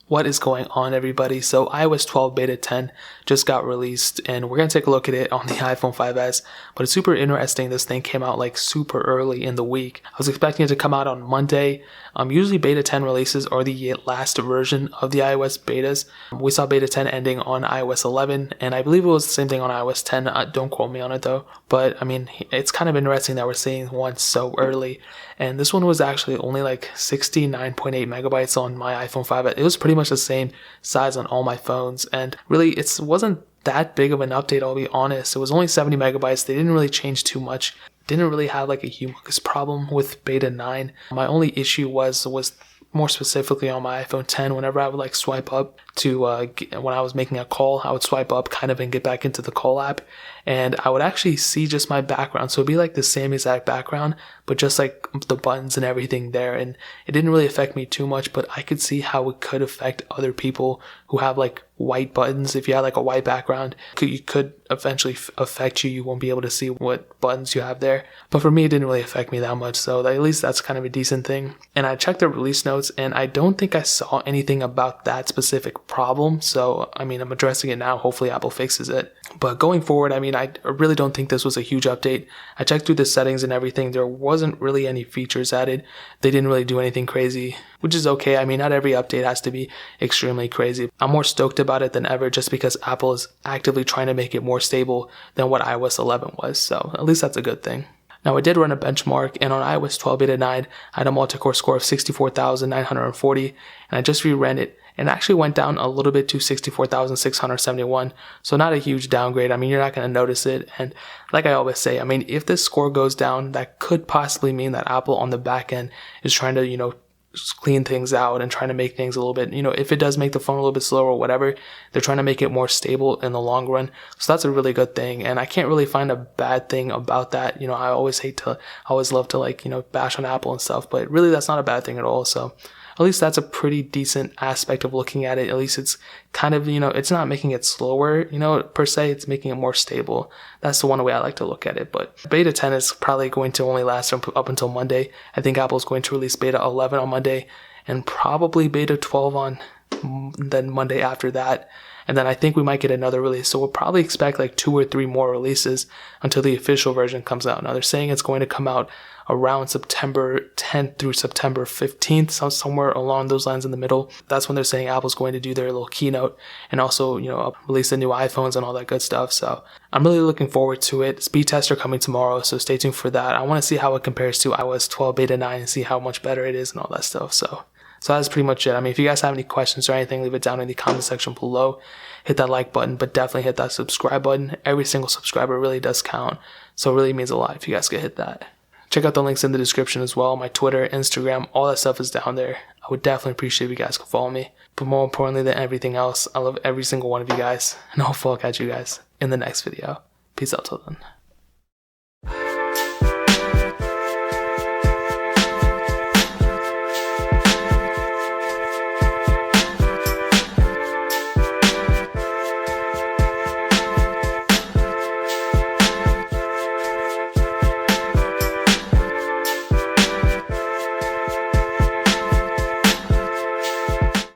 What is going on, everybody? So iOS 12 beta 10 just got released, and we're going to take a look at it on the iPhone 5s, but it's super interesting. This thing came out like super early in the week. I was expecting it to come out on Monday. Usually beta 10 releases are the last version of the iOS betas. We saw beta 10 ending on iOS 11, and I believe it was the same thing on iOS 10. Don't quote me on it though, but I mean, it's kind of interesting that we're seeing one so early. And this one was actually only like 69.8 megabytes on my iPhone 5. It was pretty much the same size on all my phones, and really it wasn't that big of an update, I'll be honest. It was only 70 megabytes. They didn't really change too much. Didn't really have like a humongous problem with beta 9. My only issue was more specifically on my iPhone 10. Whenever I would like swipe up to when I was making a call, I would swipe up kind of and get back into the call app, and I would actually see just my background. So it'd be like the same exact background, but just like the buttons and everything there. And it didn't really affect me too much, but I could see how it could affect other people who have like white buttons. If you had like a white background, it could eventually affect you. You won't be able to see what buttons you have there. But for me, it didn't really affect me that much. So at least that's kind of a decent thing. And I checked the release notes, and I don't think I saw anything about that specific problem. So, I mean, I'm addressing it now. Hopefully Apple fixes it. But going forward, I mean, I really don't think this was a huge update. I checked through the settings and everything. There wasn't really any features added. They didn't really do anything crazy, which is okay. I mean, not every update has to be extremely crazy. I'm more stoked about it than ever just because Apple is actively trying to make it more stable than what iOS 11 was. So at least that's a good thing. Now, I did run a benchmark, and on iOS 12 beta 9, I had a multi-core score of 64,940, and I just reran it, and actually went down a little bit to 64,671, so not a huge downgrade. I mean, you're not going to notice it, and like I always say, I mean, if this score goes down, that could possibly mean that Apple on the back end is trying to, clean things out and trying to make things a little bit, if it does make the phone a little bit slower or whatever, they're trying to make it more stable in the long run. So that's a really good thing. And I can't really find a bad thing about that. I always love to bash on Apple and stuff, but really that's not a bad thing at all. So at least that's a pretty decent aspect of looking at it. At least it's kind of, it's not making it slower, per se, it's making it more stable. That's the one way I like to look at it. But beta 10 is probably going to only last up until Monday. I think Apple's going to release beta 11 on Monday, and probably beta 12 on then Monday after that. And then I think we might get another release. So we'll probably expect like 2 or 3 more releases until the official version comes out. Now they're saying it's going to come out around September 10th through September 15th, so somewhere along those lines in the middle. That's when they're saying Apple's going to do their little keynote and also, release the new iPhones and all that good stuff. So I'm really looking forward to it. Speed tests are coming tomorrow, so stay tuned for that. I want to see how it compares to iOS 12 beta 9 and see how much better it is and all that stuff. So that's pretty much it. I mean, if you guys have any questions or anything, leave it down in the comment section below. Hit that like button, but definitely hit that subscribe button. Every single subscriber really does count, so it really means a lot if you guys could hit that. Check out the links in the description as well. My Twitter, Instagram, all that stuff is down there. I would definitely appreciate if you guys could follow me. But more importantly than everything else, I love every single one of you guys, and hopefully I'll catch you guys in the next video. Peace out till then.